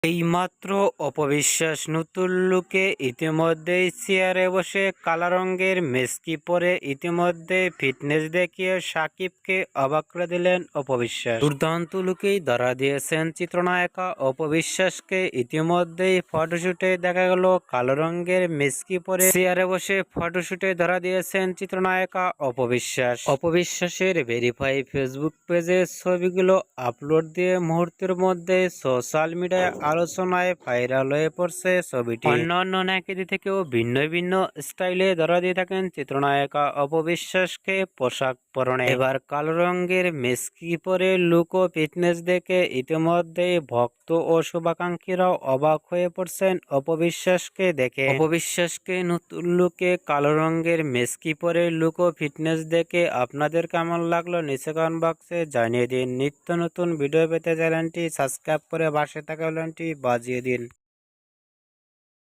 এইমাত্র অপবিশ্বাস নতুন লুকে ইতিমধ্যেই চেয়ারে বসে কালো রঙের মেস্কি পরে ইতিমধ্যে ফিটনেস দেখিয়ে সাকিবকে অবাক করে দিলেন অপবিশ্বাস। দুর্দান্ত লুকেই ধরা দিয়েছেন চিত্রনায়িকা অপবিশ্বাসকে। ইতিমধ্যেই ফটোশুটে দেখা গেল কালো রঙের মেস্কি পরে চেয়ারে বসে ফটোশুটে ধরা দিয়েছেন চিত্রনায়িকা অপবিশ্বাস। অপবিশ্বাসের ভেরিফাই ফেসবুক পেজে ছবিগুলো আপলোড দিয়ে মুহূর্তের মধ্যে সোশ্যাল মিডিয়ায় আলোচনায় ভাইরাল হয়ে পড়ছে ছবিটি। অন্যান্য নায়িকাদের থেকেও ভিন্ন ভিন্ন স্টাইলে ধরা দিয়ে থাকেন চিত্রনায়িকা অপবিশ্বাসকে পোশাক পরনে। এবার কালো রঙের মেস্কি পরে লুক ও ফিটনেস দেখে ইতিমধ্যেই ভক্ত ও শুভাকাঙ্ক্ষীরাও অবাক হয়ে পড়ছেন অপবিশ্বাসকে দেখে। অপবিশ্বাসকে নতুন লুকে কালো রঙের মেস্কি পরে লুক ও ফিটনেস দেখে আপনাদের কেমন লাগলো নিচে কমেন্ট বক্সে জানিয়ে দিন। নিত্য নতুন ভিডিও পেতে চ্যানেলটি সাবস্ক্রাইব করে পাশে থাকা বাজিয়ে দিন।